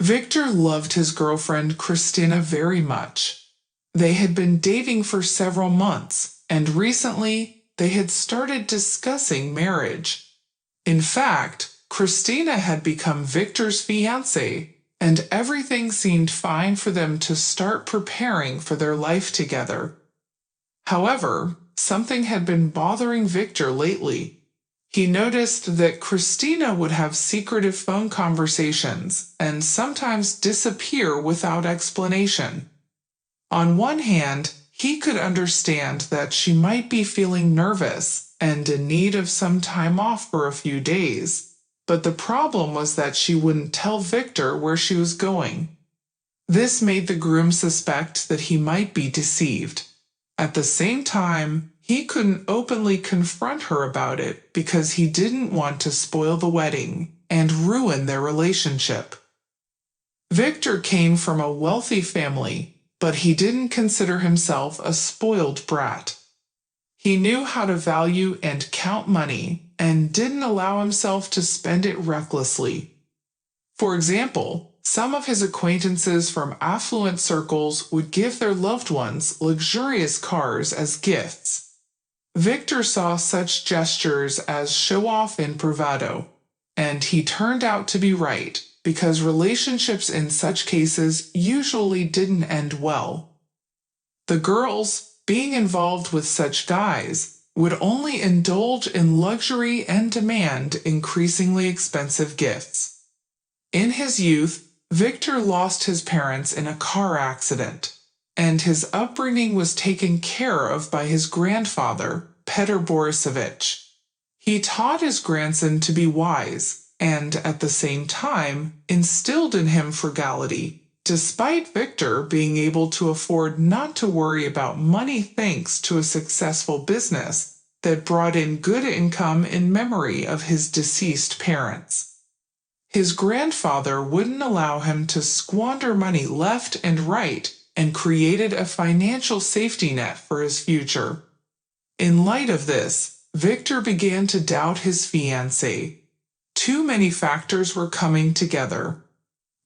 Victor loved his girlfriend Christina very much. They had been dating for several months, and recently they had started discussing marriage. In fact, Christina had become Victor's fiancée, and everything seemed fine for them to start preparing for their life together. However, something had been bothering Victor lately. He noticed that Christina would have secretive phone conversations and sometimes disappear without explanation. On one hand, he could understand that she might be feeling nervous and in need of some time off for a few days, but the problem was that she wouldn't tell Victor where she was going. This made the groom suspect that he might be deceived. At the same time, he couldn't openly confront her about it because he didn't want to spoil the wedding and ruin their relationship. Victor came from a wealthy family, but he didn't consider himself a spoiled brat. He knew how to value and count money and didn't allow himself to spend it recklessly. For example, some of his acquaintances from affluent circles would give their loved ones luxurious cars as gifts. Victor saw such gestures as show-off and bravado, and he turned out to be right, because relationships in such cases usually didn't end well. The girls, being involved with such guys, would only indulge in luxury and demand increasingly expensive gifts. In his youth, Victor lost his parents in a car accident, and his upbringing was taken care of by his grandfather, Petr Borisovich. He taught his grandson to be wise, and at the same time instilled in him frugality, despite Victor being able to afford not to worry about money thanks to a successful business that brought in good income in memory of his deceased parents. His grandfather wouldn't allow him to squander money left and right and created a financial safety net for his future. In light of this, Victor began to doubt his fiancée. Too many factors were coming together.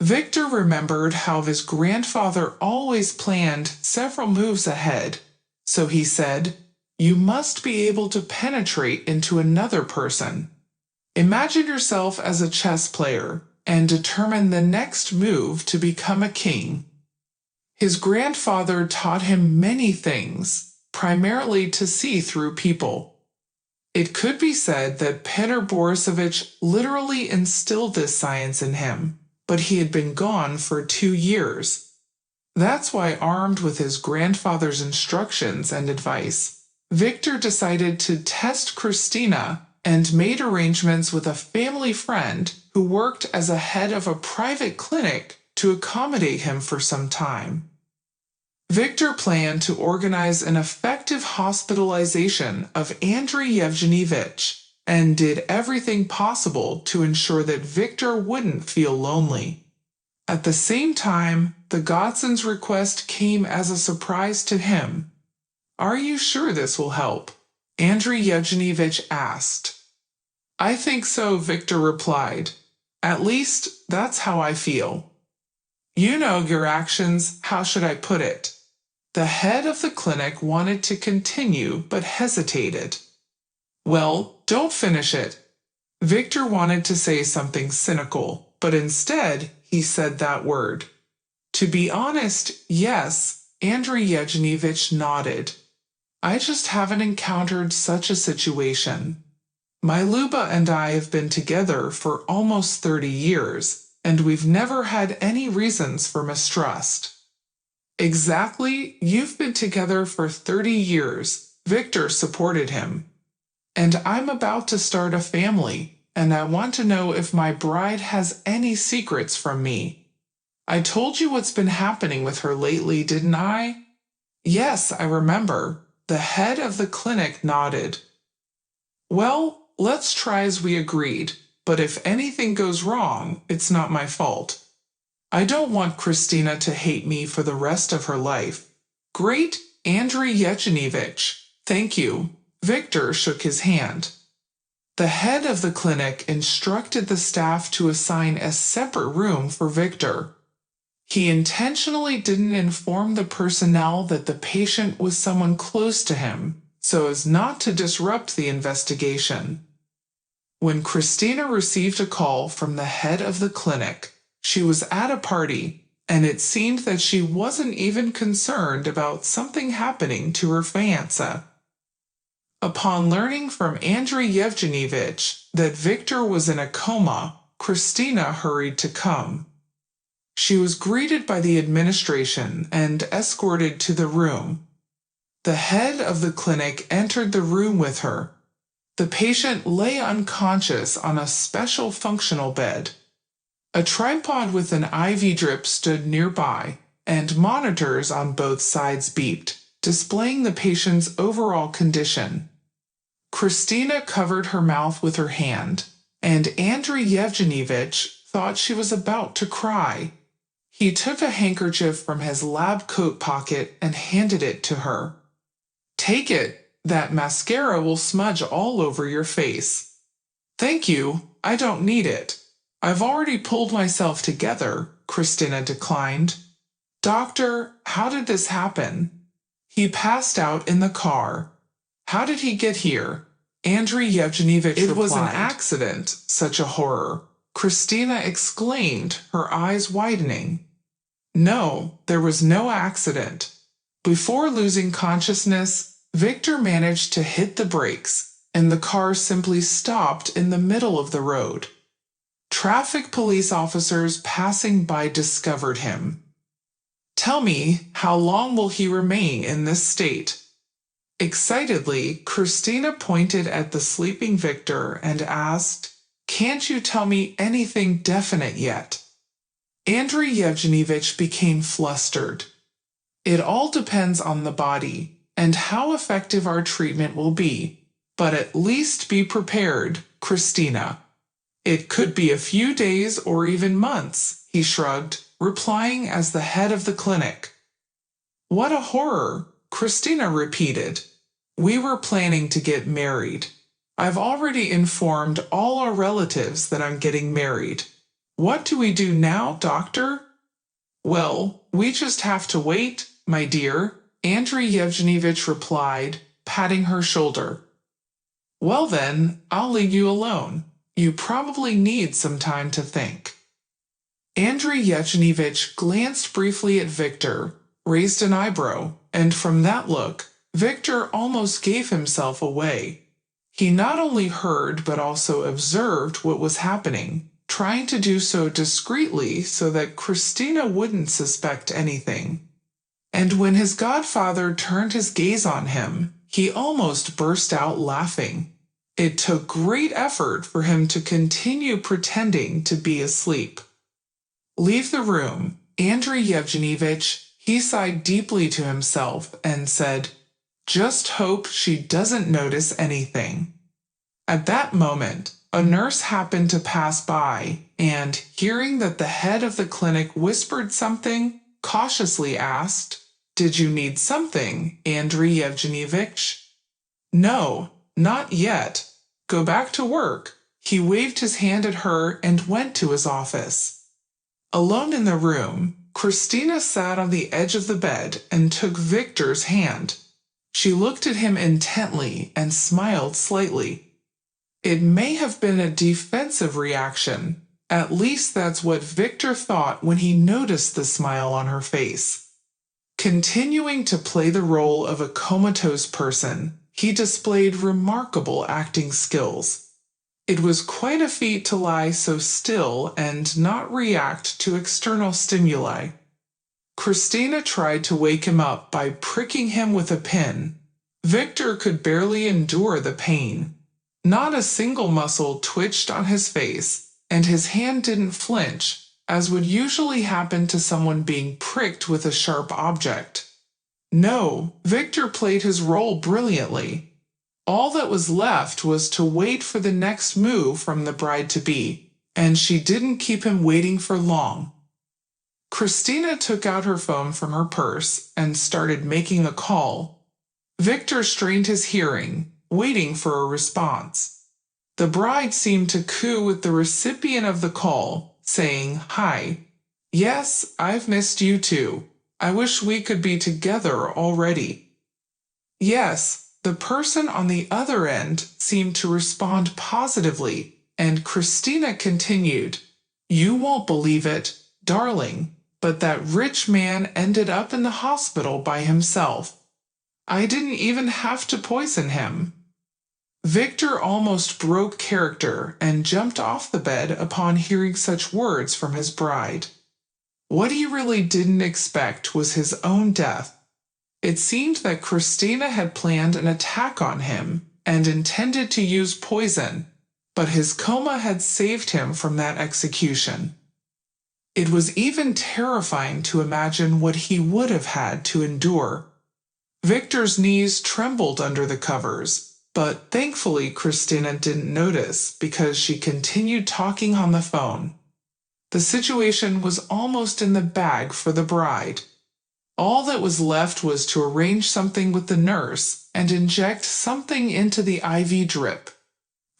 Victor remembered how his grandfather always planned several moves ahead, so he said, "You must be able to penetrate into another person. Imagine yourself as a chess player and determine the next move to become a king." His grandfather taught him many things, primarily to see through people. It could be said that Petr Borisovich literally instilled this science in him, but he had been gone for 2 years. That's why, armed with his grandfather's instructions and advice, Victor decided to test Christina and made arrangements with a family friend who worked as a head of a private clinic to accommodate him for some time. Victor planned to organize an effective hospitalization of Andrei Yevgenyevich and did everything possible to ensure that Victor wouldn't feel lonely. At the same time, the Godson's request came as a surprise to him. "Are you sure this will help?" Andrei Yevgenyevich asked. "I think so," Victor replied. "At least, that's how I feel." "You know your actions, how should I put it?" The head of the clinic wanted to continue but hesitated. "Well, don't finish it." Victor wanted to say something cynical, but instead he said that word. "To be honest, yes," Andrei Yevgenyevich nodded. "I just haven't encountered such a situation. My Luba and I have been together for almost 30 years, and we've never had any reasons for mistrust." "Exactly, you've been together for 30 years, Victor supported him. "And I'm about to start a family, and I want to know if my bride has any secrets from me. I told you what's been happening with her lately, didn't I?" "Yes, I remember." The head of the clinic nodded. "Well, let's try as we agreed, but if anything goes wrong, it's not my fault. I don't want Christina to hate me for the rest of her life." "Great, Andrei Yevgenyevich, thank you." Victor shook his hand. The head of the clinic instructed the staff to assign a separate room for Victor. He intentionally didn't inform the personnel that the patient was someone close to him, so as not to disrupt the investigation. When Christina received a call from the head of the clinic, she was at a party, and it seemed that she wasn't even concerned about something happening to her fiancé. Upon learning from Andrei Yevgenyevich that Victor was in a coma, Christina hurried to come. She was greeted by the administration and escorted to the room. The head of the clinic entered the room with her. The patient lay unconscious on a special functional bed. A tripod with an IV drip stood nearby, and monitors on both sides beeped, displaying the patient's overall condition. Christina covered her mouth with her hand, and Andrei Yevgenyevich thought she was about to cry. He took a handkerchief from his lab coat pocket and handed it to her. "Take it. That mascara will smudge all over your face." "Thank you, I don't need it. I've already pulled myself together," Christina declined. "Doctor, how did this happen?" "He passed out in the car." "How did he get here?" Andrei Yevgenyevich replied. "It was an accident." "Such a horror," Christina exclaimed, her eyes widening. "No, there was no accident. Before losing consciousness, Victor managed to hit the brakes, and the car simply stopped in the middle of the road. Traffic police officers passing by discovered him." "Tell me, how long will he remain in this state?" Excitedly, Christina pointed at the sleeping Victor and asked, "Can't you tell me anything definite yet?" Andrei Yevgenyevich became flustered. "It all depends on the body, and how effective our treatment will be. But at least be prepared, Christina. It could be a few days or even months," he shrugged, replying as the head of the clinic. "What a horror," Christina repeated. "We were planning to get married. I've already informed all our relatives that I'm getting married. What do we do now, doctor?" "Well, we just have to wait, my dear," Andrei Yevgenyevich replied, patting her shoulder. "Well then, I'll leave you alone. You probably need some time to think." Andrei Yevgenyevich glanced briefly at Victor, raised an eyebrow, and from that look, Victor almost gave himself away. He not only heard but also observed what was happening, trying to do so discreetly so that Christina wouldn't suspect anything. And when his godfather turned his gaze on him, he almost burst out laughing. It took great effort for him to continue pretending to be asleep. "Leave the room, Andrei Yevgenyevich," he sighed deeply to himself and said, "Just hope she doesn't notice anything." At that moment, a nurse happened to pass by, and, hearing that the head of the clinic whispered something, cautiously asked, "Did you need something, Andrei Yevgenyevich?" "No, not yet. Go back to work." He waved his hand at her and went to his office. Alone in the room, Christina sat on the edge of the bed and took Victor's hand. She looked at him intently and smiled slightly. It may have been a defensive reaction. At least that's what Victor thought when he noticed the smile on her face. Continuing to play the role of a comatose person, he displayed remarkable acting skills. It was quite a feat to lie so still and not react to external stimuli. Christina tried to wake him up by pricking him with a pin. Victor could barely endure the pain. Not a single muscle twitched on his face, and his hand didn't flinch, as would usually happen to someone being pricked with a sharp object. No, Victor played his role brilliantly. All that was left was to wait for the next move from the bride-to-be, and she didn't keep him waiting for long. Christina took out her phone from her purse and started making a call. Victor strained his hearing, waiting for a response. The bride seemed to coo with the recipient of the call, saying, "Hi. Yes, I've missed you too. I wish we could be together already." Yes, the person on the other end seemed to respond positively, and Christina continued, "You won't believe it, darling, but that rich man ended up in the hospital by himself. I didn't even have to poison him." Victor almost broke character and jumped off the bed upon hearing such words from his bride. What he really didn't expect was his own death. It seemed that Christina had planned an attack on him and intended to use poison, but his coma had saved him from that execution. It was even terrifying to imagine what he would have had to endure. Victor's knees trembled under the covers, but thankfully Christina didn't notice because she continued talking on the phone. The situation was almost in the bag for the bride. All that was left was to arrange something with the nurse and inject something into the IV drip.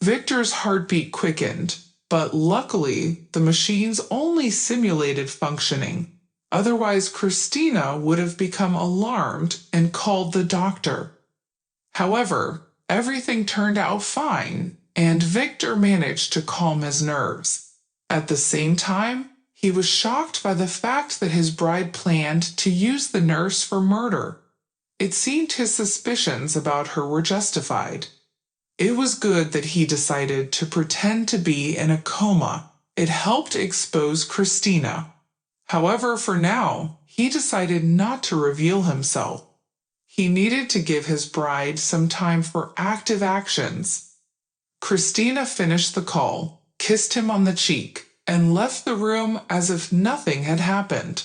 Victor's heartbeat quickened, but luckily the machines only simulated functioning. Otherwise, Christina would have become alarmed and called the doctor. However, everything turned out fine, and Victor managed to calm his nerves. At the same time, he was shocked by the fact that his bride planned to use the nurse for murder. It seemed his suspicions about her were justified. It was good that he decided to pretend to be in a coma. It helped expose Christina. However, for now, he decided not to reveal himself. He needed to give his bride some time for active actions. Christina finished the call, kissed him on the cheek, and left the room as if nothing had happened.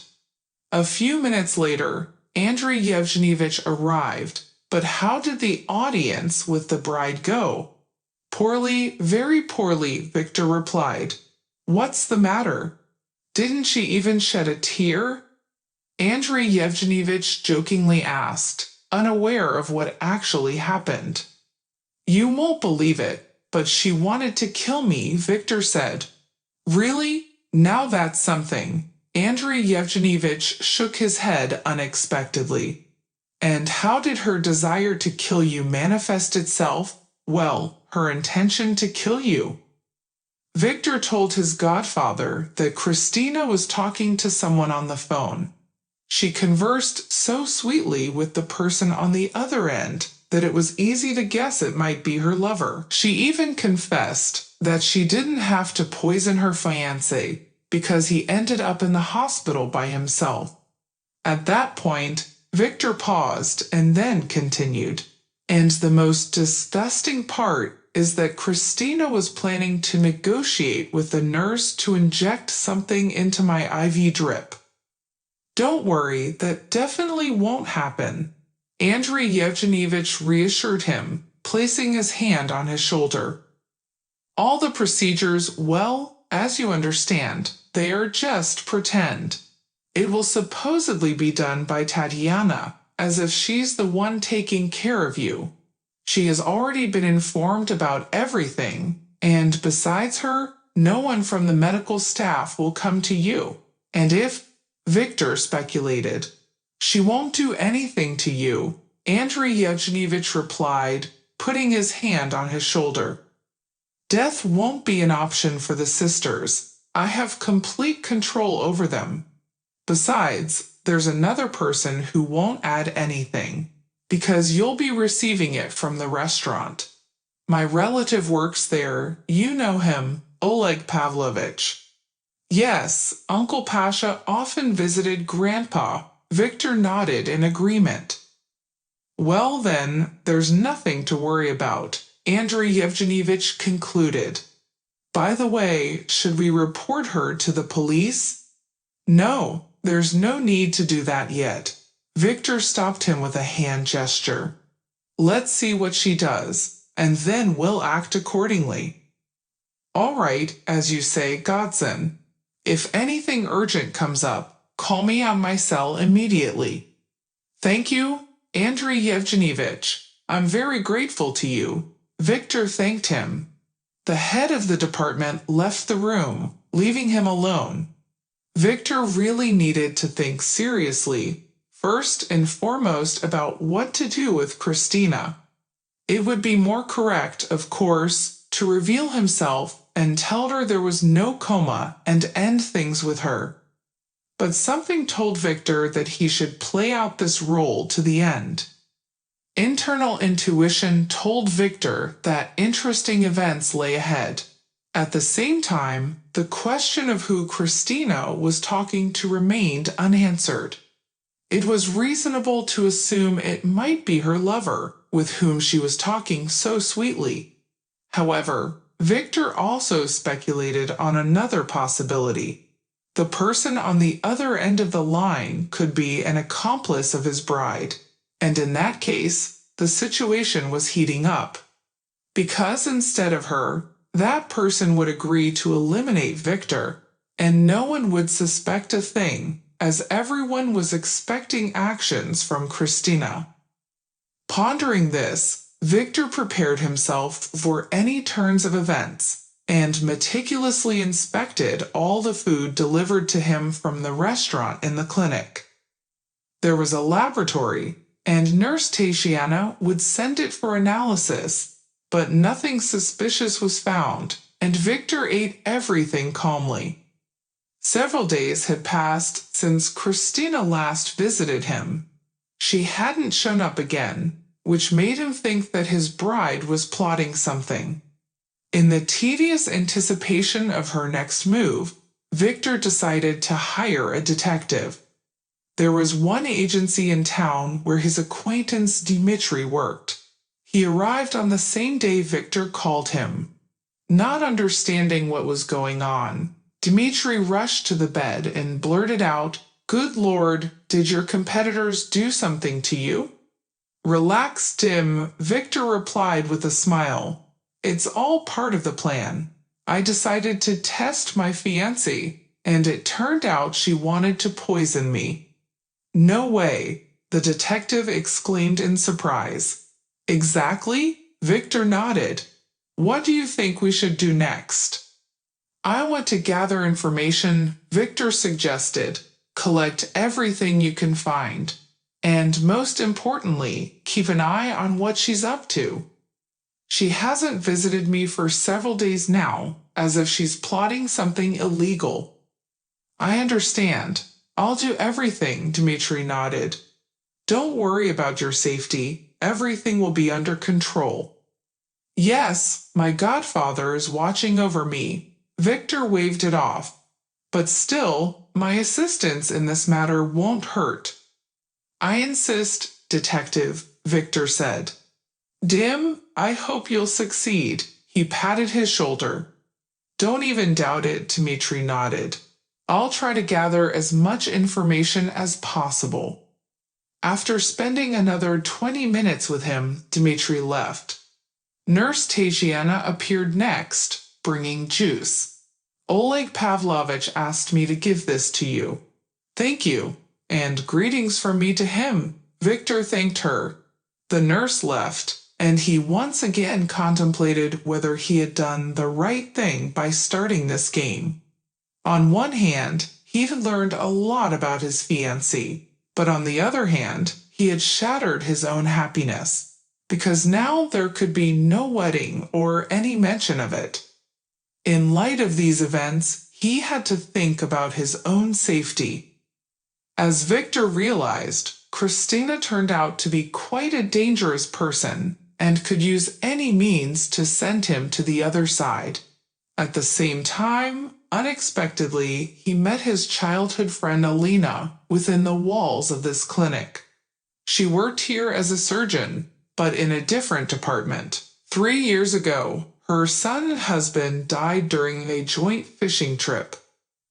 A few minutes later, Andrei Yevgenyevich arrived, but how did the audience with the bride go? "Poorly, very poorly," Victor replied. "What's the matter? Didn't she even shed a tear?" Andrei Yevgenyevich jokingly asked, unaware of what actually happened. "You won't believe it, but she wanted to kill me," Victor said. "Really? Now that's something." Andrei Yevgenyevich shook his head unexpectedly. "And how did her desire to kill you manifest itself?" "Well, her intention to kill you." Victor told his godfather that Christina was talking to someone on the phone. She conversed so sweetly with the person on the other end that it was easy to guess it might be her lover. She even confessed that she didn't have to poison her fiancé because he ended up in the hospital by himself. At that point, Victor paused and then continued. "And the most disgusting part is that Christina was planning to negotiate with the nurse to inject something into my IV drip." "Don't worry, that definitely won't happen," Andrei Yevgenyevich reassured him, placing his hand on his shoulder. "All the procedures, well, as you understand, they are just pretend. It will supposedly be done by Tatiana, as if she's the one taking care of you. She has already been informed about everything, and besides her, no one from the medical staff will come to you. And if," Victor speculated, "she won't do anything to you," Andrei Yevgenyevich replied, putting his hand on his shoulder. "Death won't be an option for the sisters. I have complete control over them. Besides, there's another person who won't add anything, because you'll be receiving it from the restaurant. My relative works there, you know him, Oleg Pavlovich." "Yes, Uncle Pasha often visited Grandpa," Victor nodded in agreement. "Well then, there's nothing to worry about," Andrei Yevgenyevich concluded. "By the way, should we report her to the police?" "No, there's no need to do that yet." Victor stopped him with a hand gesture. "Let's see what she does, and then we'll act accordingly." "All right, as you say, Godson. If anything urgent comes up, call me on my cell immediately." "Thank you, Andrei Yevgenyevich. I'm very grateful to you." Victor thanked him. The head of the department left the room, leaving him alone. Victor really needed to think seriously, first and foremost, about what to do with Christina. It would be more correct, of course, to reveal himself and tell her there was no coma and end things with her. But something told Victor that he should play out this role to the end. Internal intuition told Victor that interesting events lay ahead. At the same time, the question of who Christina was talking to remained unanswered. It was reasonable to assume it might be her lover, with whom she was talking so sweetly. However, Victor also speculated on another possibility. The person on the other end of the line could be an accomplice of his bride, and in that case, the situation was heating up. Because instead of her, that person would agree to eliminate Victor, and no one would suspect a thing, as everyone was expecting actions from Christina. Pondering this, Victor prepared himself for any turns of events, and meticulously inspected all the food delivered to him from the restaurant in the clinic. There was a laboratory, and Nurse Tatiana would send it for analysis, but nothing suspicious was found, and Victor ate everything calmly. Several days had passed since Christina last visited him. She hadn't shown up again, which made him think that his bride was plotting something. In the tedious anticipation of her next move, Victor decided to hire a detective. There was one agency in town where his acquaintance Dmitri worked. He arrived on the same day Victor called him. Not understanding what was going on, Dmitri rushed to the bed and blurted out, "Good Lord, did your competitors do something to you?" "Relax, Dim," Victor replied with a smile. "It's all part of the plan. I decided to test my fiancée, and it turned out she wanted to poison me." "No way," the detective exclaimed in surprise. "Exactly?" Victor nodded. "What do you think we should do next?" "I want to gather information," Victor suggested. "Collect everything you can find. And most importantly, keep an eye on what she's up to. She hasn't visited me for several days now, as if she's plotting something illegal." "I understand. I'll do everything," Dmitri nodded. "Don't worry about your safety. Everything will be under control." "Yes, my godfather is watching over me." Victor waved it off. "But still, my assistance in this matter won't hurt." "I insist, Detective," Victor said. "Dim, I hope you'll succeed." He patted his shoulder. "Don't even doubt it," Dmitri nodded. "I'll try to gather as much information as possible." After spending another 20 minutes with him, Dmitri left. Nurse Tatiana appeared next, bringing juice. "Oleg Pavlovich asked me to give this to you." "Thank you, and greetings from me to him," Victor thanked her. The nurse left, and he once again contemplated whether he had done the right thing by starting this game. On one hand, he had learned a lot about his fiancée, but on the other hand, he had shattered his own happiness, because now there could be no wedding or any mention of it. In light of these events, he had to think about his own safety. As Victor realized, Christina turned out to be quite a dangerous person and could use any means to send him to the other side. At the same time, unexpectedly, he met his childhood friend Alina within the walls of this clinic. She worked here as a surgeon, but in a different department. 3 years ago, her son and husband died during a joint fishing trip.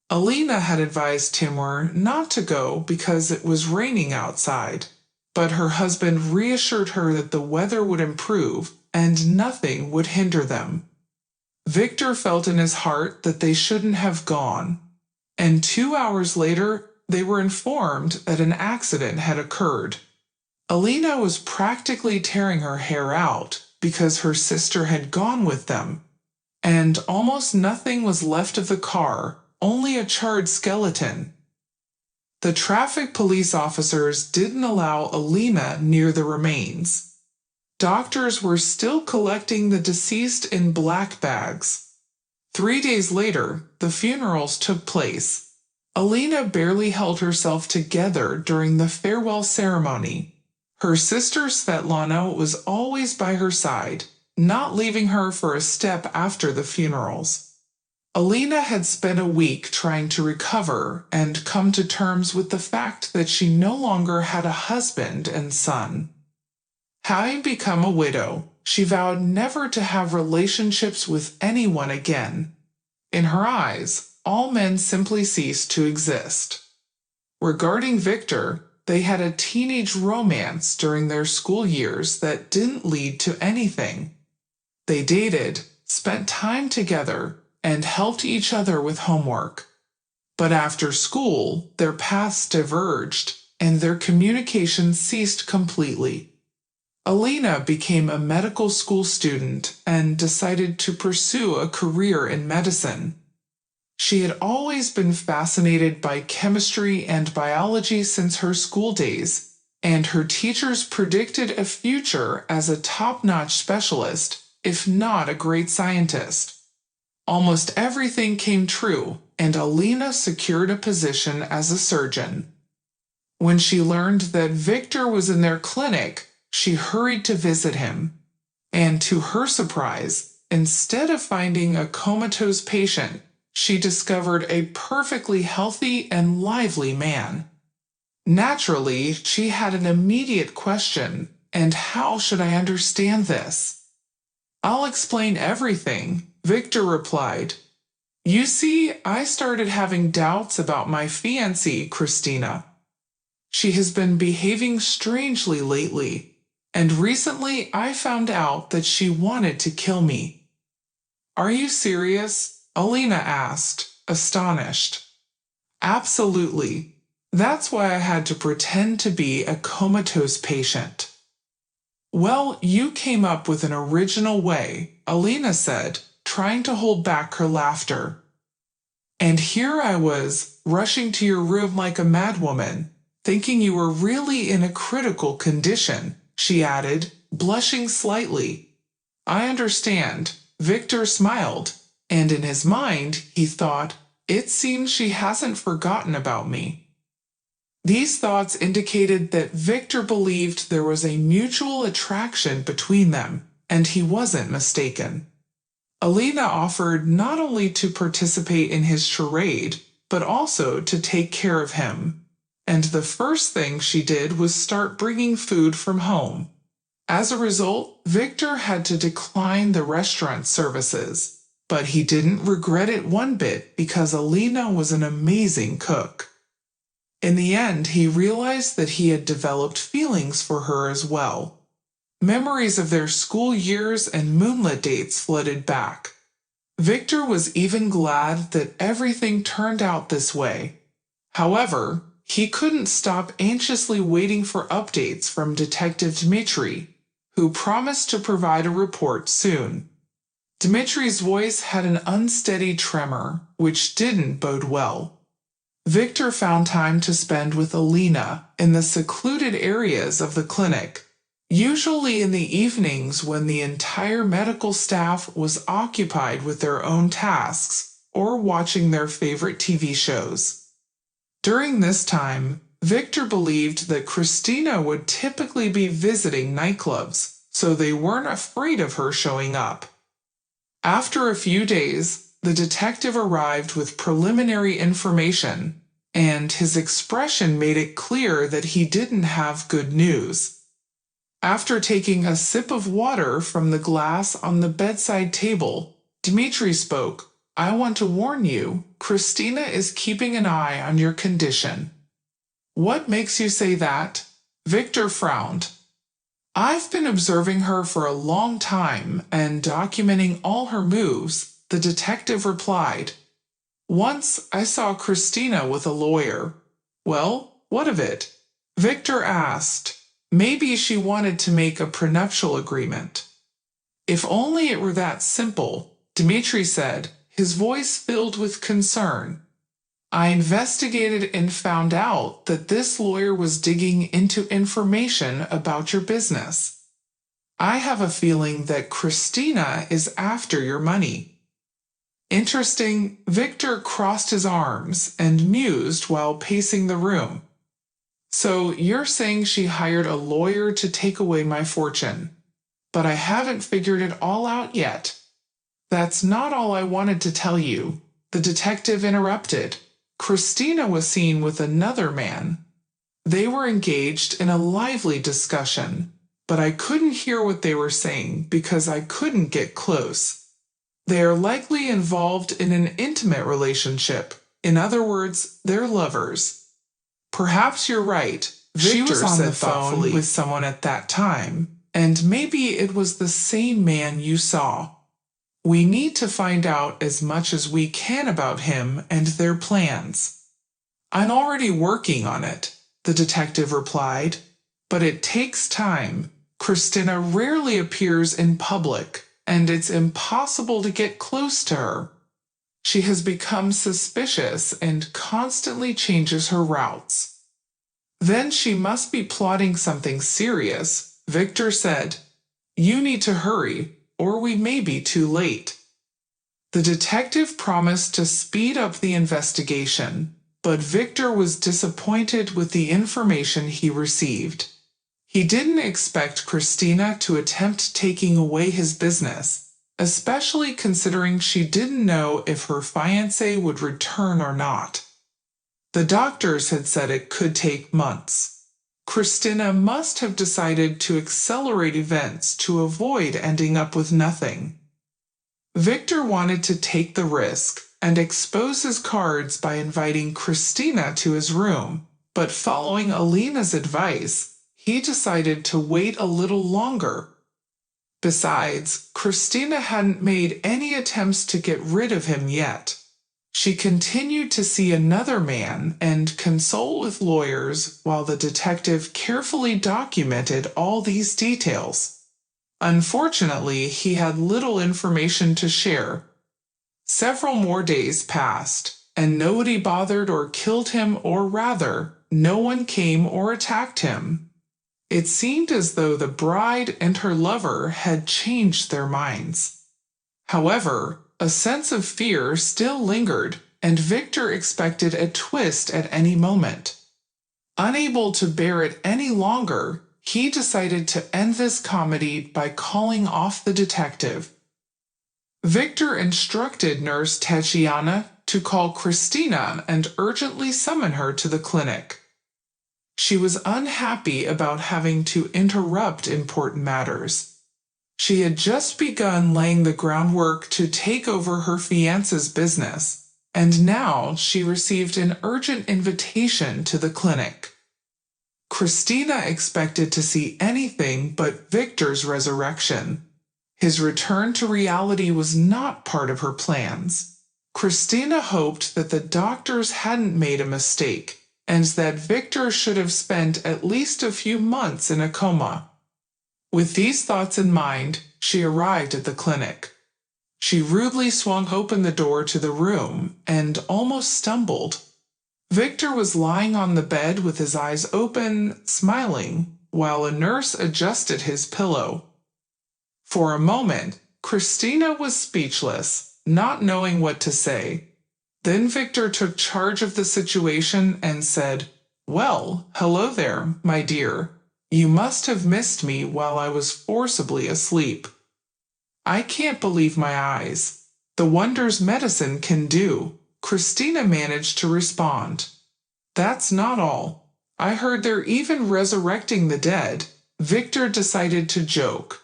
Alina had advised Timur not to go because it was raining outside, but her husband reassured her that the weather would improve and nothing would hinder them. Victor felt in his heart that they shouldn't have gone, and 2 hours later they were informed that an accident had occurred. Alina was practically tearing her hair out because her sister had gone with them, and almost nothing was left of the car, only a charred skeleton. The traffic police officers didn't allow Alina near the remains. Doctors were still collecting the deceased in black bags. 3 days later, the funerals took place. Alina barely held herself together during the farewell ceremony. Her sister Svetlana was always by her side, not leaving her for a step after the funerals. Alina had spent a week trying to recover and come to terms with the fact that she no longer had a husband and son. Having become a widow, she vowed never to have relationships with anyone again. In her eyes, all men simply ceased to exist. Regarding Victor, they had a teenage romance during their school years that didn't lead to anything. They dated, spent time together, and helped each other with homework. But after school, their paths diverged, and their communication ceased completely. Alina became a medical school student and decided to pursue a career in medicine. She had always been fascinated by chemistry and biology since her school days, and her teachers predicted a future as a top-notch specialist, if not a great scientist. Almost everything came true, and Alina secured a position as a surgeon. When she learned that Victor was in their clinic, she hurried to visit him. And to her surprise, instead of finding a comatose patient, she discovered a perfectly healthy and lively man. Naturally, she had an immediate question, and how should I understand this? I'll explain everything, Victor replied. You see, I started having doubts about my fiancée, Christina. She has been behaving strangely lately, and recently I found out that she wanted to kill me. Are you serious? Alina asked, astonished. Absolutely. That's why I had to pretend to be a comatose patient. Well, you came up with an original way, Alina said, trying to hold back her laughter. And here I was, rushing to your room like a madwoman, thinking you were really in a critical condition, she added, blushing slightly. I understand, Victor smiled, and in his mind, he thought, it seems she hasn't forgotten about me. These thoughts indicated that Victor believed there was a mutual attraction between them, and he wasn't mistaken. Alina offered not only to participate in his charade, but also to take care of him. And the first thing she did was start bringing food from home. As a result, Victor had to decline the restaurant services. But he didn't regret it one bit because Alina was an amazing cook. In the end, he realized that he had developed feelings for her as well. Memories of their school years and moonlit dates flooded back. Victor was even glad that everything turned out this way. However, he couldn't stop anxiously waiting for updates from Detective Dmitri, who promised to provide a report soon. Dmitri's voice had an unsteady tremor, which didn't bode well. Victor found time to spend with Alina in the secluded areas of the clinic, usually in the evenings when the entire medical staff was occupied with their own tasks or watching their favorite TV shows. During this time, Victor believed that Christina would typically be visiting nightclubs, so they weren't afraid of her showing up. After a few days, the detective arrived with preliminary information, and his expression made it clear that he didn't have good news. After taking a sip of water from the glass on the bedside table, Dmitri spoke. I want to warn you, Christina is keeping an eye on your condition. What makes you say that? Victor frowned. I've been observing her for a long time and documenting all her moves, the detective replied. Once I saw Christina with a lawyer. Well, what of it? Victor asked. Maybe she wanted to make a prenuptial agreement. If only it were that simple, Dmitri said, his voice filled with concern. I investigated and found out that this lawyer was digging into information about your business. I have a feeling that Christina is after your money. Interesting, Victor crossed his arms and mused while pacing the room. So you're saying she hired a lawyer to take away my fortune, but I haven't figured it all out yet. That's not all I wanted to tell you, the detective interrupted. Christina was seen with another man. They were engaged in a lively discussion, but I couldn't hear what they were saying because I couldn't get close. They are likely involved in an intimate relationship. In other words, they're lovers. Perhaps you're right, Victor She was on said the phone thoughtfully, with someone at that time, and maybe it was the same man you saw. We need to find out as much as we can about him and their plans. I'm already working on it, the detective replied, but it takes time. Christina rarely appears in public, and it's impossible to get close to her. She has become suspicious and constantly changes her routes. Then she must be plotting something serious, Victor said. You need to hurry, or we may be too late. The detective promised to speed up the investigation, but Victor was disappointed with the information he received. He didn't expect Christina to attempt taking away his business, especially considering she didn't know if her fiancé would return or not. The doctors had said it could take months. Christina must have decided to accelerate events to avoid ending up with nothing. Victor wanted to take the risk and expose his cards by inviting Christina to his room, but following Alina's advice, he decided to wait a little longer. Besides, Christina hadn't made any attempts to get rid of him yet. She continued to see another man and consult with lawyers while the detective carefully documented all these details. Unfortunately, he had little information to share. Several more days passed, and nobody bothered or killed him, or rather, no one came or attacked him. It seemed as though the bride and her lover had changed their minds. However, a sense of fear still lingered, and Victor expected a twist at any moment. Unable to bear it any longer, he decided to end this comedy by calling off the detective. Victor instructed Nurse Tatiana to call Christina and urgently summon her to the clinic. She was unhappy about having to interrupt important matters. She had just begun laying the groundwork to take over her fiancé's business, and now she received an urgent invitation to the clinic. Christina expected to see anything but Victor's resurrection. His return to reality was not part of her plans. Christina hoped that the doctors hadn't made a mistake, and that Victor should have spent at least a few months in a coma. With these thoughts in mind, she arrived at the clinic. She rudely swung open the door to the room and almost stumbled. Victor was lying on the bed with his eyes open, smiling, while a nurse adjusted his pillow. For a moment, Christina was speechless, not knowing what to say. Then Victor took charge of the situation and said, "Well, hello there, my dear. You must have missed me while I was forcibly asleep." "I can't believe my eyes. The wonders medicine can do," Christina managed to respond. "That's not all. I heard they're even resurrecting the dead." Victor decided to joke.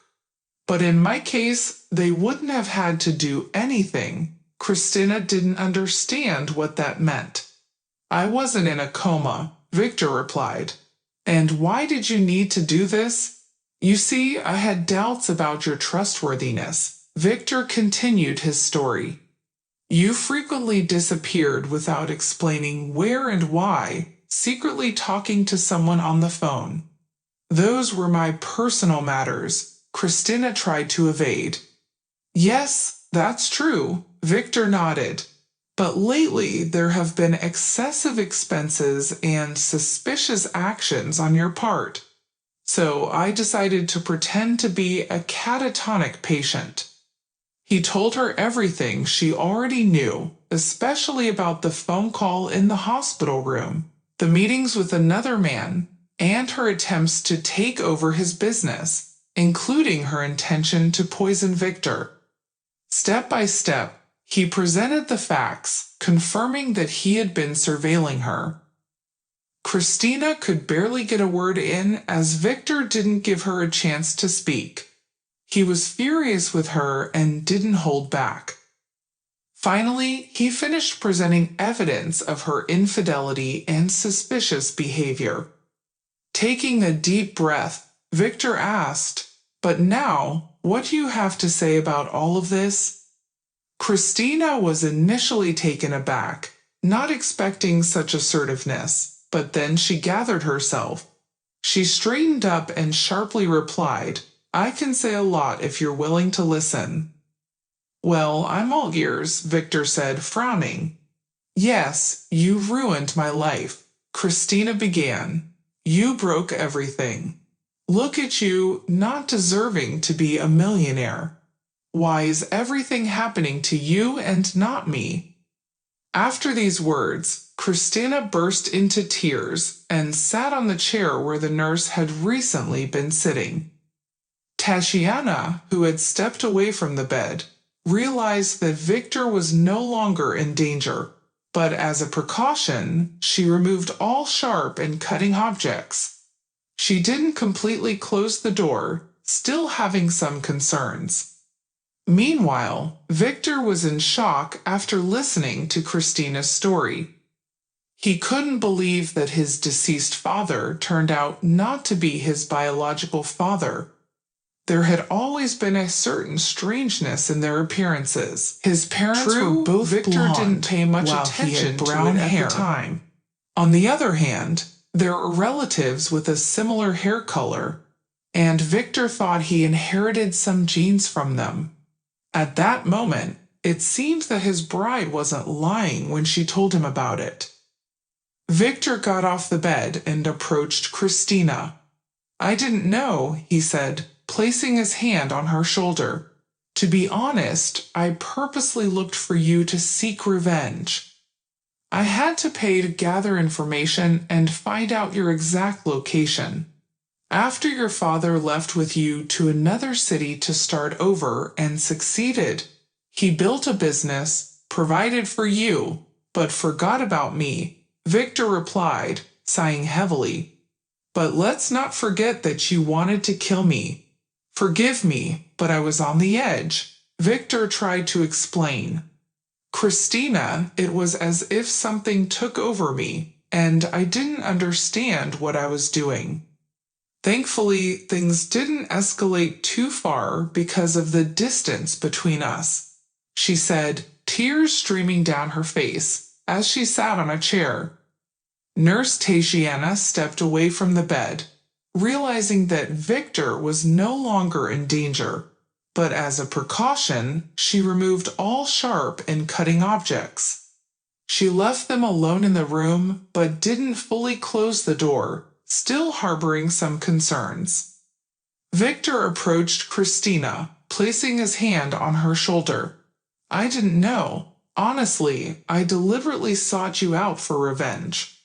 "But in my case, they wouldn't have had to do anything." Christina didn't understand what that meant. "I wasn't in a coma," Victor replied. "And why did you need to do this?" "You see, I had doubts about your trustworthiness." Victor continued his story. "You frequently disappeared without explaining where and why, secretly talking to someone on the phone. Those were my personal matters," Christina tried to evade. "Yes, That's true, Victor nodded. But lately, there have been excessive expenses and suspicious actions on your part. So I decided to pretend to be a catatonic patient. He told her everything she already knew, especially about the phone call in the hospital room, the meetings with another man, and her attempts to take over his business, including her intention to poison Victor. Step by step, he presented the facts, confirming that he had been surveilling her. Christina could barely get a word in as Victor didn't give her a chance to speak. He was furious with her and didn't hold back. Finally, he finished presenting evidence of her infidelity and suspicious behavior. Taking a deep breath, Victor asked, "But now, what do you have to say about all of this?" Christina was initially taken aback, not expecting such assertiveness, but then she gathered herself. She straightened up and sharply replied, "I can say a lot if you're willing to listen." "Well, I'm all ears," Victor said, frowning. "Yes, you ruined my life," Christina began. "You broke everything. Look at you, not deserving to be a millionaire. Why is everything happening to you and not me?" After these words, Christina burst into tears and sat on the chair where the nurse had recently been sitting. Tatiana, who had stepped away from the bed, realized that Victor was no longer in danger, but as a precaution, she removed all sharp and cutting objects. She didn't completely close the door, still having some concerns. Meanwhile, Victor was in shock after listening to Christina's story. He couldn't believe that his deceased father turned out not to be his biological father. There had always been a certain strangeness in their appearances. His parents were both Victor blonde, didn't pay much attention to brown hair at the time. On the other hand, there were relatives with a similar hair color, and Victor thought he inherited some genes from them. At that moment, it seemed that his bride wasn't lying when she told him about it. Victor got off the bed and approached Christina. "I didn't know," he said, placing his hand on her shoulder. "To be honest, I purposely looked for you to seek revenge. I had to pay to gather information and find out your exact location. After your father left with you to another city to start over and succeeded, he built a business, provided for you, but forgot about me," Victor replied, sighing heavily. "But let's not forget that you wanted to kill me. Forgive me, but I was on the edge," Victor tried to explain. "Christina, it was as if something took over me, and I didn't understand what I was doing. Thankfully, things didn't escalate too far because of the distance between us," she said, tears streaming down her face, as she sat on a chair. Nurse Tatiana stepped away from the bed, realizing that Victor was no longer in danger, but as a precaution, she removed all sharp and cutting objects. She left them alone in the room, but didn't fully close the door, still harboring some concerns. Victor approached Christina, placing his hand on her shoulder. "I didn't know. Honestly, I deliberately sought you out for revenge.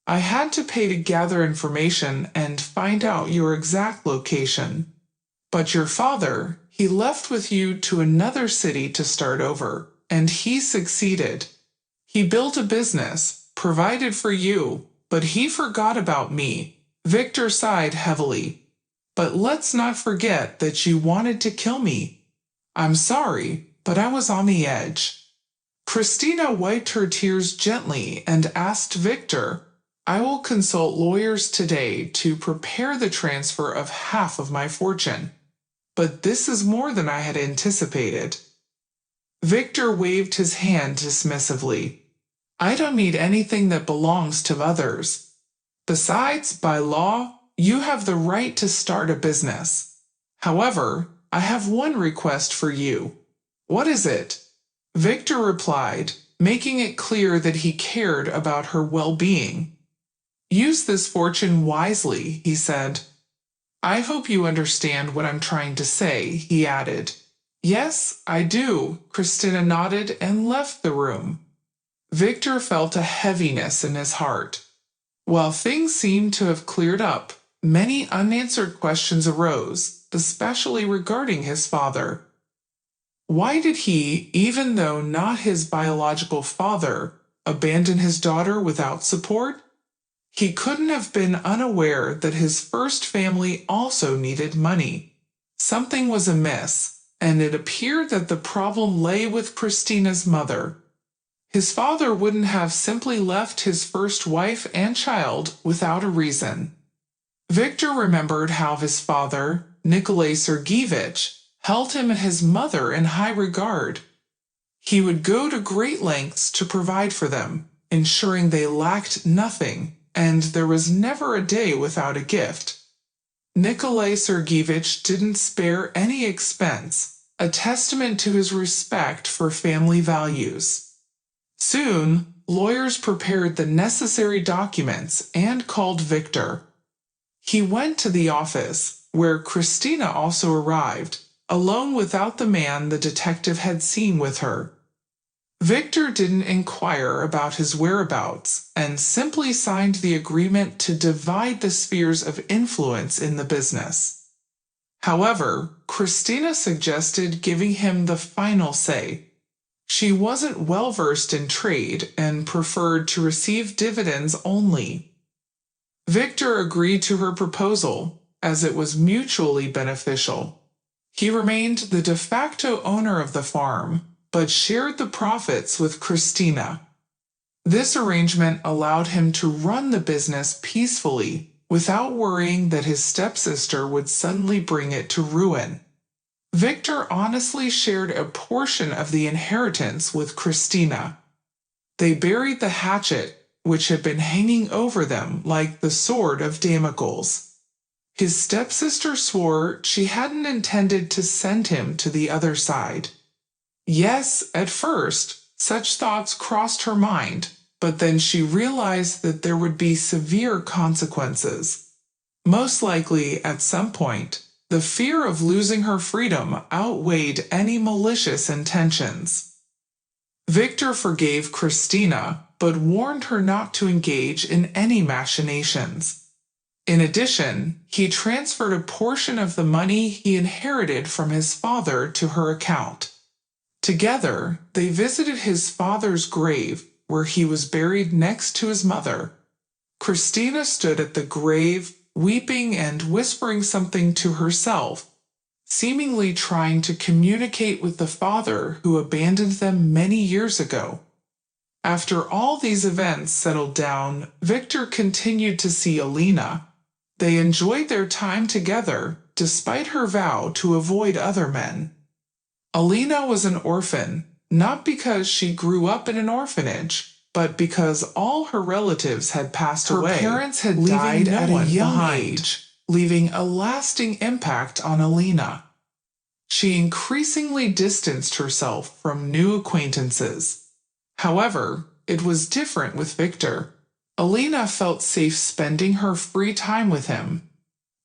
I had to pay to gather information and find out your exact location. But your father, he left with you to another city to start over, and he succeeded. He built a business, provided for you, but he forgot about me." Victor sighed heavily. "But let's not forget that you wanted to kill me. I'm sorry, but I was on the edge." Christina wiped her tears gently and asked Victor, "I will consult lawyers today to prepare the transfer of half of my fortune. But this is more than I had anticipated." Victor waved his hand dismissively. "I don't need anything that belongs to others. Besides, by law, you have the right to start a business. However, I have one request for you. What is it? Victor replied, making it clear that he cared about her well-being. Use this fortune wisely, he said. I hope you understand what I'm trying to say, he added. Yes, I do, Christina nodded and left the room. Victor felt a heaviness in his heart. While things seemed to have cleared up, many unanswered questions arose, especially regarding his father. Why did he, even though not his biological father, abandon his daughter without support? He couldn't have been unaware that his first family also needed money. Something was amiss, and it appeared that the problem lay with Christina's mother. His father wouldn't have simply left his first wife and child without a reason. Victor remembered how his father, Nikolai Sergeyevich, held him and his mother in high regard. He would go to great lengths to provide for them, ensuring they lacked nothing, and there was never a day without a gift. Nikolai Sergeyevich didn't spare any expense, a testament to his respect for family values. Soon, lawyers prepared the necessary documents and called Victor. He went to the office, where Christina also arrived, alone without the man the detective had seen with her. Victor didn't inquire about his whereabouts and simply signed the agreement to divide the spheres of influence in the business. However, Christina suggested giving him the final say. She wasn't well versed in trade and preferred to receive dividends only. Victor agreed to her proposal, as it was mutually beneficial. He remained the de facto owner of the farm, but shared the profits with Christina. This arrangement allowed him to run the business peacefully, without worrying that his stepsister would suddenly bring it to ruin. Victor honestly shared a portion of the inheritance with Christina. They buried the hatchet, which had been hanging over them like the sword of Damocles. His stepsister swore she hadn't intended to send him to the other side. Yes, at first, such thoughts crossed her mind, but then she realized that there would be severe consequences. Most likely, at some point, the fear of losing her freedom outweighed any malicious intentions. Victor forgave Christina, but warned her not to engage in any machinations. In addition, he transferred a portion of the money he inherited from his father to her account. Together, they visited his father's grave, where he was buried next to his mother. Christina stood at the grave, weeping and whispering something to herself, seemingly trying to communicate with the father who abandoned them many years ago. After all these events settled down, Victor continued to see Alina. They enjoyed their time together, despite her vow to avoid other men. Alina was an orphan, not because she grew up in an orphanage, but because all her relatives had passed away. Her parents had died at a young age, leaving a lasting impact on Alina. She increasingly distanced herself from new acquaintances. However, it was different with Victor. Alina felt safe spending her free time with him.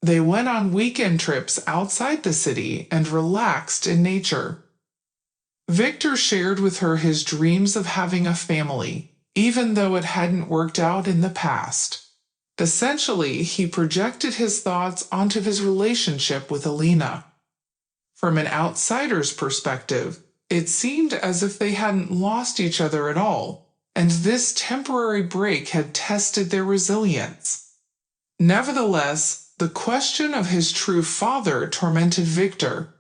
They went on weekend trips outside the city and relaxed in nature. Victor shared with her his dreams of having a family, even though it hadn't worked out in the past. Essentially, he projected his thoughts onto his relationship with Alina. From an outsider's perspective, it seemed as if they hadn't lost each other at all, and this temporary break had tested their resilience. Nevertheless, the question of his true father tormented Victor.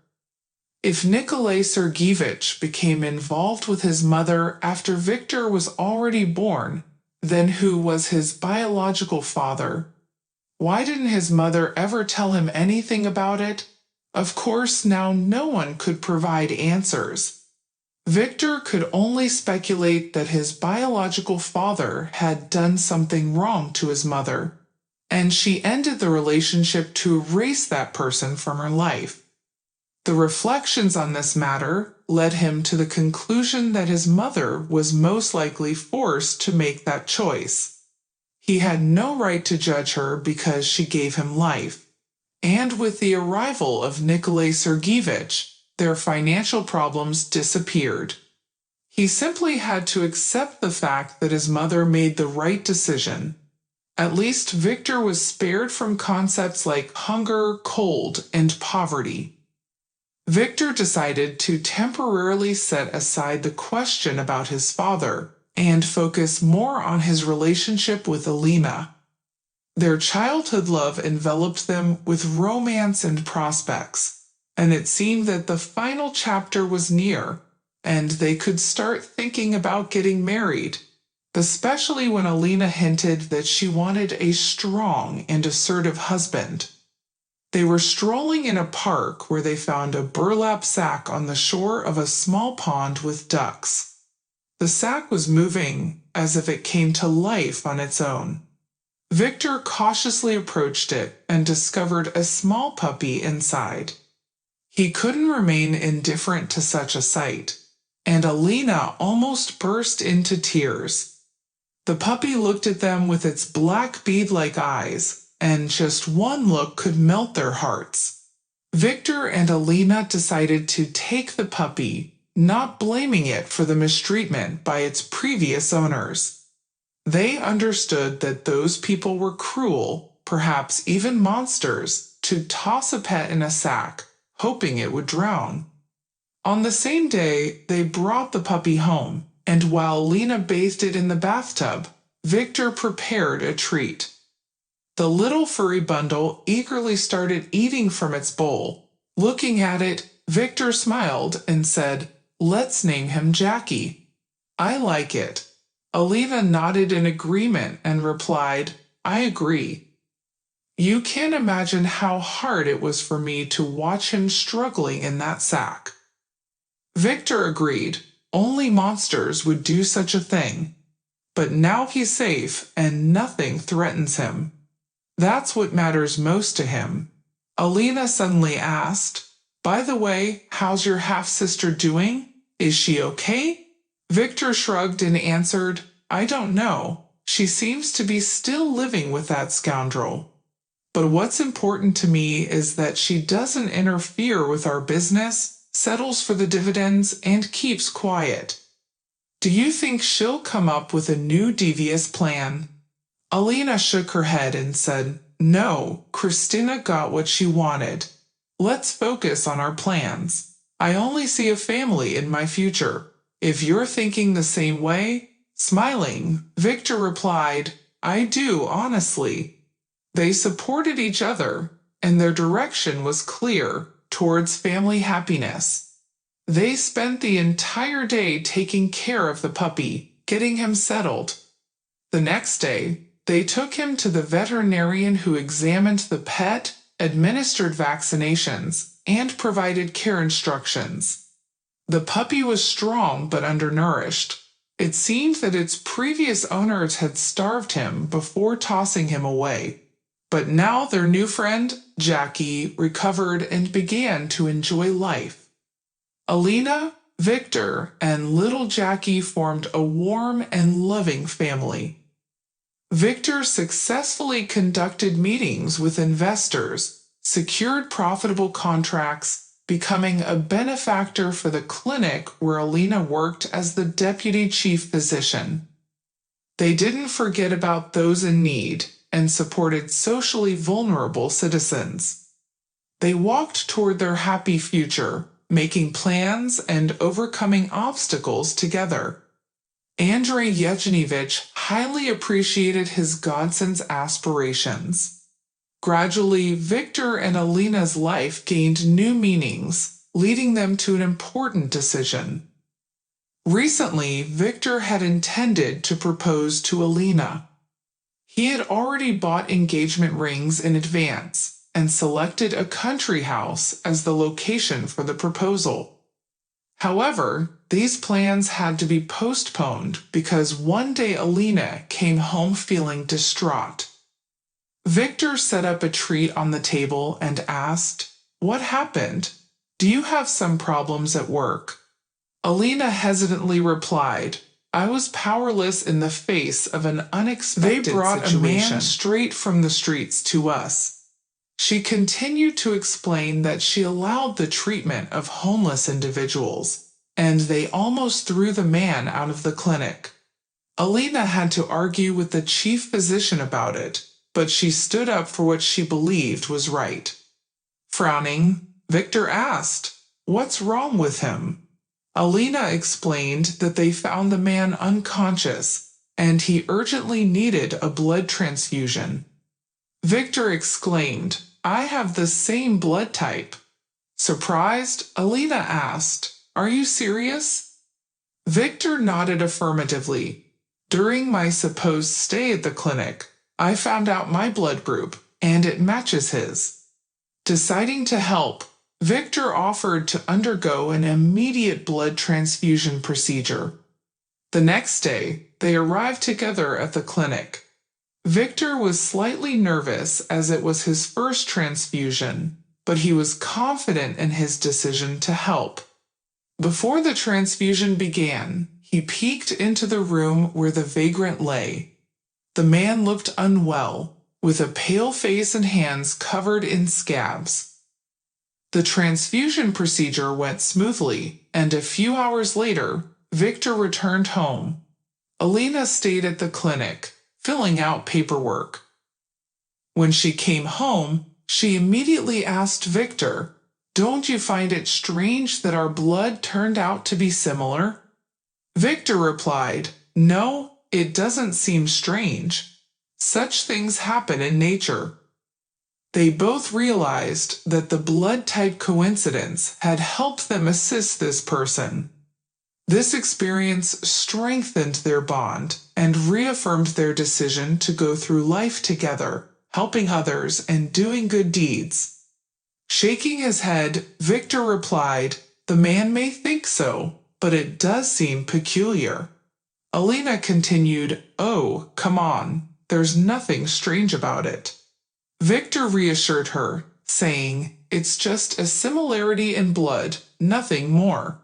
If Nikolai Sergeyevich became involved with his mother after Victor was already born, then who was his biological father? Why didn't his mother ever tell him anything about it? Of course, now no one could provide answers. Victor could only speculate that his biological father had done something wrong to his mother, and she ended the relationship to erase that person from her life. The reflections on this matter led him to the conclusion that his mother was most likely forced to make that choice. He had no right to judge her because she gave him life. And with the arrival of Nikolai Sergeyevich, their financial problems disappeared. He simply had to accept the fact that his mother made the right decision. At least Victor was spared from concepts like hunger, cold, and poverty. Victor decided to temporarily set aside the question about his father and focus more on his relationship with Alina. Their childhood love enveloped them with romance and prospects, and it seemed that the final chapter was near, and they could start thinking about getting married, especially when Alina hinted that she wanted a strong and assertive husband. They were strolling in a park where they found a burlap sack on the shore of a small pond with ducks. The sack was moving as if it came to life on its own. Victor cautiously approached it and discovered a small puppy inside. He couldn't remain indifferent to such a sight, and Alina almost burst into tears. The puppy looked at them with its black bead-like eyes, and just one look could melt their hearts. Victor and Alina decided to take the puppy, not blaming it for the mistreatment by its previous owners. They understood that those people were cruel, perhaps even monsters, to toss a pet in a sack, hoping it would drown. On the same day, they brought the puppy home, and while Lena bathed it in the bathtub, Victor prepared a treat. The little furry bundle eagerly started eating from its bowl. Looking at it, Victor smiled and said, "Let's name him Jackie." "I like it." Alina nodded in agreement and replied, "I agree." You can't imagine how hard it was for me to watch him struggling in that sack. Victor agreed. Only monsters would do such a thing. But now he's safe and nothing threatens him. That's what matters most to him. Alina suddenly asked, "By the way, how's your half-sister doing? Is she okay?" Victor shrugged and answered, "I don't know. She seems to be still living with that scoundrel. But what's important to me is that she doesn't interfere with our business, settles for the dividends, and keeps quiet. Do you think she'll come up with a new devious plan?" Alina shook her head and said, "No, Christina got what she wanted. Let's focus on our plans. I only see a family in my future. If you're thinking the same way." Smiling, Victor replied, "I do, honestly." They supported each other, and their direction was clear, towards family happiness. They spent the entire day taking care of the puppy, getting him settled. The next day, they took him to the veterinarian who examined the pet, administered vaccinations, and provided care instructions. The puppy was strong but undernourished. It seemed that its previous owners had starved him before tossing him away. But now their new friend, Jackie, recovered and began to enjoy life. Alina, Victor, and little Jackie formed a warm and loving family. Victor successfully conducted meetings with investors, secured profitable contracts, becoming a benefactor for the clinic where Alina worked as the deputy chief physician. They didn't forget about those in need and supported socially vulnerable citizens. They walked toward their happy future, making plans and overcoming obstacles together. Andrei Yevgenyevich highly appreciated his godson's aspirations. Gradually, Victor and Alina's life gained new meanings, leading them to an important decision. Recently, Victor had intended to propose to Alina. He had already bought engagement rings in advance and selected a country house as the location for the proposal. However, these plans had to be postponed because one day Alina came home feeling distraught. Victor set up a treat on the table and asked, "What happened? Do you have some problems at work?" Alina hesitantly replied, I was powerless in the face of an unexpected situation. They brought a man straight from the streets to us. She continued to explain that she allowed the treatment of homeless individuals, and they almost threw the man out of the clinic. Alina had to argue with the chief physician about it, but she stood up for what she believed was right. Frowning, Victor asked, What's wrong with him? Alina explained that they found the man unconscious, and he urgently needed a blood transfusion. Victor exclaimed, I have the same blood type. Surprised, Alina asked, Are you serious? Victor nodded affirmatively. During my supposed stay at the clinic, I found out my blood group, and it matches his. Deciding to help, Victor offered to undergo an immediate blood transfusion procedure. The next day, they arrived together at the clinic. Victor was slightly nervous as it was his first transfusion, but he was confident in his decision to help. Before the transfusion began, he peeked into the room where the vagrant lay. The man looked unwell, with a pale face and hands covered in scabs. The transfusion procedure went smoothly, and a few hours later, Victor returned home. Alina stayed at the clinic, filling out paperwork. When she came home, she immediately asked Victor, Don't you find it strange that our blood turned out to be similar? Victor replied, No, it doesn't seem strange. Such things happen in nature. They both realized that the blood type coincidence had helped them assist this person. This experience strengthened their bond and reaffirmed their decision to go through life together, helping others and doing good deeds. Shaking his head, Victor replied, The man may think so, but it does seem peculiar. Alina continued, Oh, come on, there's nothing strange about it. Victor reassured her, saying, It's just a similarity in blood, nothing more.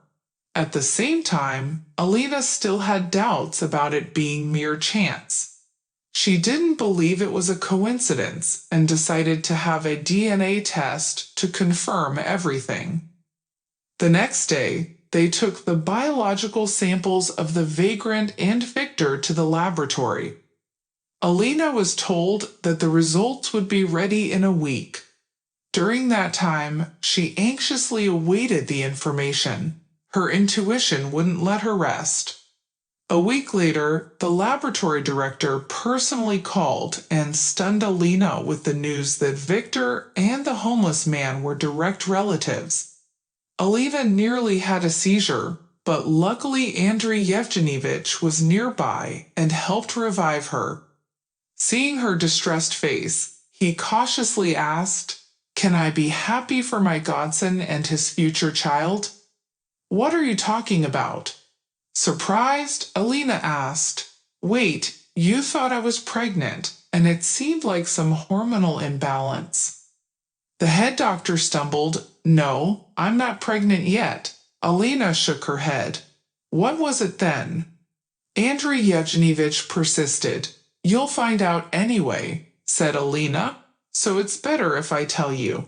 At the same time, Alina still had doubts about it being mere chance. She didn't believe it was a coincidence and decided to have a DNA test to confirm everything. The next day, they took the biological samples of the vagrant and Victor to the laboratory. Alina was told that the results would be ready in a week. During that time, she anxiously awaited the information. Her intuition wouldn't let her rest. A week later, the laboratory director personally called and stunned Alina with the news that Victor and the homeless man were direct relatives. Alina nearly had a seizure, but luckily Andrei Yevgenyevich was nearby and helped revive her. Seeing her distressed face, he cautiously asked, Can I be happy for my godson and his future child? What are you talking about? Surprised, Alina asked, Wait, you thought I was pregnant, and it seemed like some hormonal imbalance. The head doctor stumbled, No, I'm not pregnant yet. Alina shook her head. What was it then? Andrei Yevgenyevich persisted. You'll find out anyway, said Alina, so it's better if I tell you.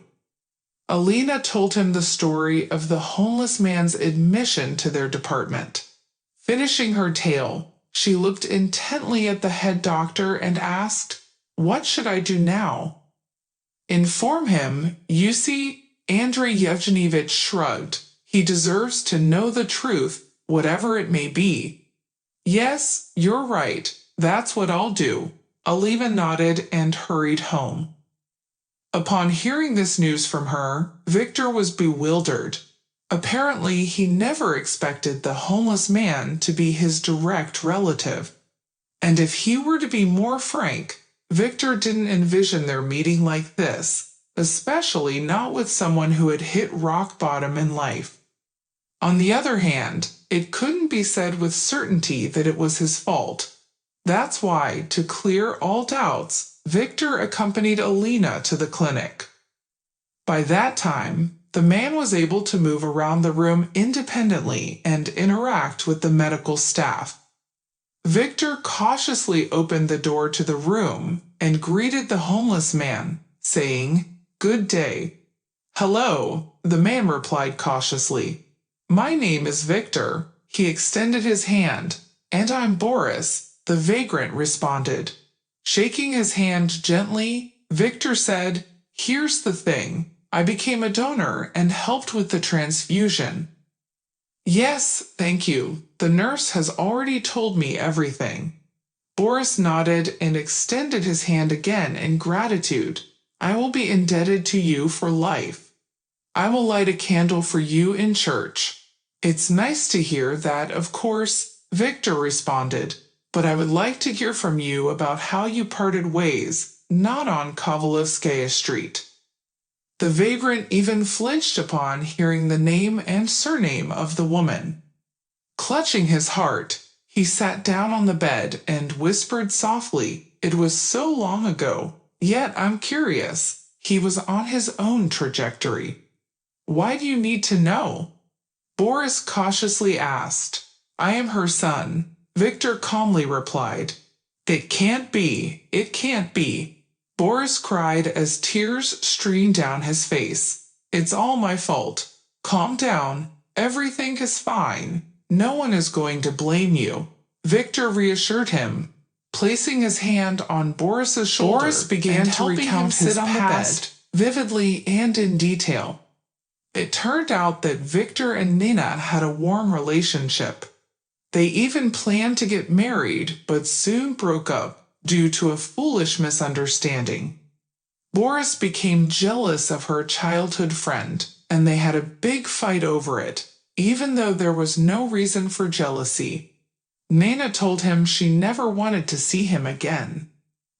Alina told him the story of the homeless man's admission to their department. Finishing her tale, she looked intently at the head doctor and asked, What should I do now? Inform him, you see, Andrei Yevgenyevich shrugged. He deserves to know the truth, whatever it may be. Yes, you're right. That's what I'll do. Alina nodded and hurried home. Upon hearing this news from her, Victor was bewildered. Apparently, he never expected the homeless man to be his direct relative. And if he were to be more frank, Victor didn't envision their meeting like this, especially not with someone who had hit rock bottom in life. On the other hand, it couldn't be said with certainty that it was his fault. That's why, to clear all doubts, Victor accompanied Alina to the clinic. By that time, the man was able to move around the room independently and interact with the medical staff. Victor cautiously opened the door to the room and greeted the homeless man, saying, "Good day." "Hello," the man replied cautiously. "My name is Victor." He extended his hand. "And I'm Boris," the vagrant responded. Shaking his hand gently, Victor said, "Here's the thing. I became a donor and helped with the transfusion." "Yes, thank you. The nurse has already told me everything." Boris nodded and extended his hand again in gratitude. "I will be indebted to you for life. I will light a candle for you in church." "It's nice to hear that, of course," Victor responded, "but I would like to hear from you about how you parted ways, not on Kovalevskaya Street." The vagrant even flinched upon hearing the name and surname of the woman. Clutching his heart, he sat down on the bed and whispered softly, "It was so long ago, yet I'm curious." He was on his own trajectory. "Why do you need to know?" Boris cautiously asked. "I am her son," Victor calmly replied. "It can't be, it can't be," Boris cried as tears streamed down his face. "It's all my fault. Calm down, everything is fine. No one is going to blame you," Victor reassured him. Placing his hand on Boris's shoulder, Boris began to recount his past vividly and in detail. It turned out that Victor and Nina had a warm relationship. They even planned to get married, but soon broke up due to a foolish misunderstanding. Boris became jealous of her childhood friend, and they had a big fight over it, even though there was no reason for jealousy. Nina told him she never wanted to see him again.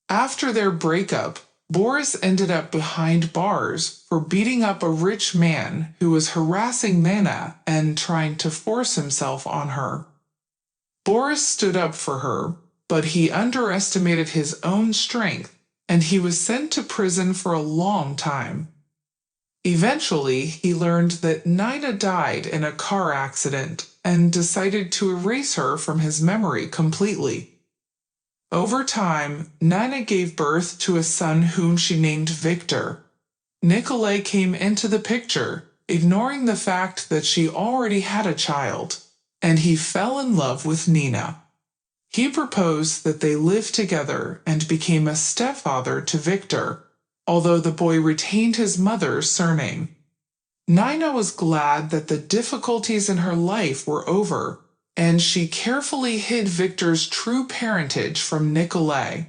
After their breakup, Boris ended up behind bars for beating up a rich man who was harassing Nina and trying to force himself on her. Boris stood up for her, but he underestimated his own strength, and he was sent to prison for a long time. Eventually, he learned that Nina died in a car accident and decided to erase her from his memory completely. Over time, Nina gave birth to a son whom she named Victor. Nikolai came into the picture, ignoring the fact that she already had a child, and he fell in love with Nina. He proposed that they live together and became a stepfather to Victor, although the boy retained his mother's surname. Nina was glad that the difficulties in her life were over, and she carefully hid Victor's true parentage from Nikolai.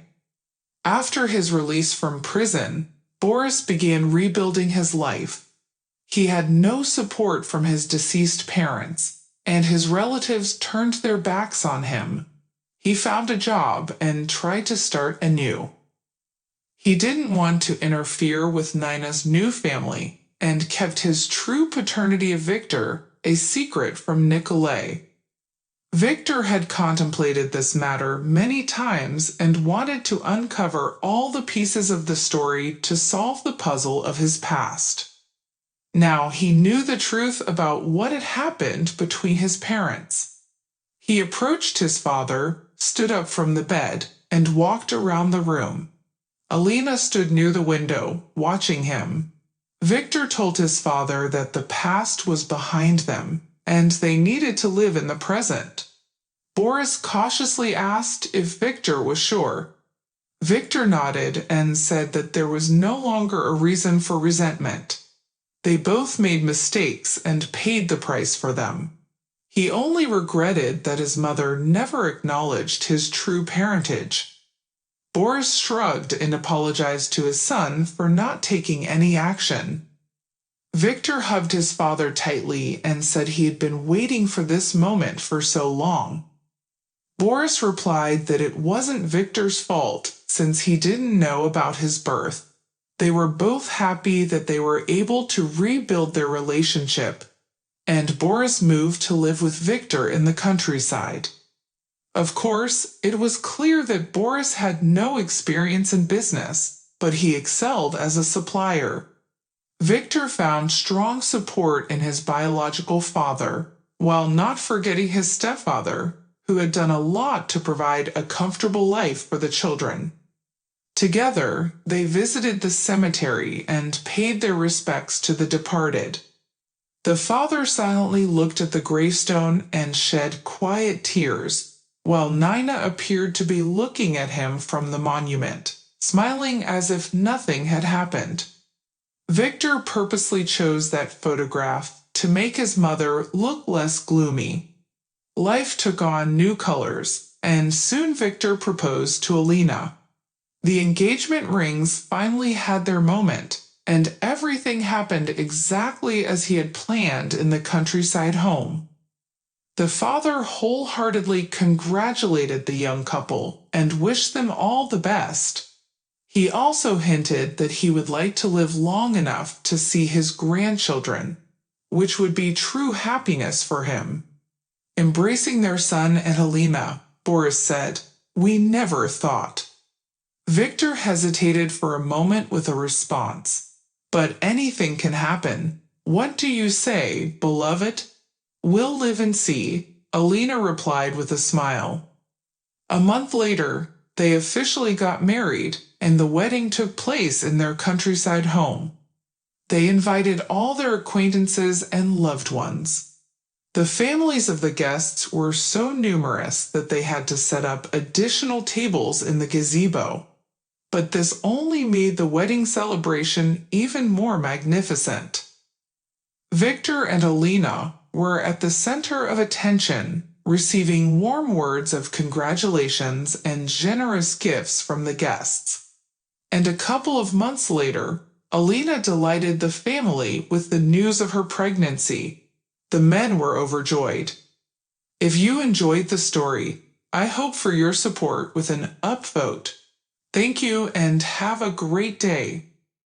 After his release from prison, Boris began rebuilding his life. He had no support from his deceased parents, and his relatives turned their backs on him. He found a job and tried to start anew. He didn't want to interfere with Nina's new family and kept his true paternity of Victor a secret from Nikolai. Victor had contemplated this matter many times and wanted to uncover all the pieces of the story to solve the puzzle of his past. Now he knew the truth about what had happened between his parents. He approached his father, stood up from the bed, and walked around the room. Alina stood near the window, watching him. Victor told his father that the past was behind them, and they needed to live in the present. Boris cautiously asked if Victor was sure. Victor nodded and said that there was no longer a reason for resentment. They both made mistakes and paid the price for them. He only regretted that his mother never acknowledged his true parentage. Boris shrugged and apologized to his son for not taking any action. Victor hugged his father tightly and said he had been waiting for this moment for so long. Boris replied that it wasn't Victor's fault since he didn't know about his birth. They were both happy that they were able to rebuild their relationship, and Boris moved to live with Victor in the countryside. Of course, it was clear that Boris had no experience in business, but he excelled as a supplier. Victor found strong support in his biological father, while not forgetting his stepfather, who had done a lot to provide a comfortable life for the children. Together, they visited the cemetery and paid their respects to the departed. The father silently looked at the gravestone and shed quiet tears, while Nina appeared to be looking at him from the monument, smiling as if nothing had happened. Victor purposely chose that photograph to make his mother look less gloomy. Life took on new colors, and soon Victor proposed to Alina. The engagement rings finally had their moment, and everything happened exactly as he had planned in the countryside home. The father wholeheartedly congratulated the young couple and wished them all the best. He also hinted that he would like to live long enough to see his grandchildren, which would be true happiness for him. Embracing their son and Helena, Boris said, "We never thought." Victor hesitated for a moment with a response. "But anything can happen. What do you say, beloved?" "We'll live and see," Alina replied with a smile. A month later, they officially got married, and the wedding took place in their countryside home. They invited all their acquaintances and loved ones. The families of the guests were so numerous that they had to set up additional tables in the gazebo. But this only made the wedding celebration even more magnificent. Victor and Alina were at the center of attention, receiving warm words of congratulations and generous gifts from the guests. And a couple of months later, Alina delighted the family with the news of her pregnancy. The men were overjoyed. If you enjoyed the story, I hope for your support with an upvote. Thank you and have a great day.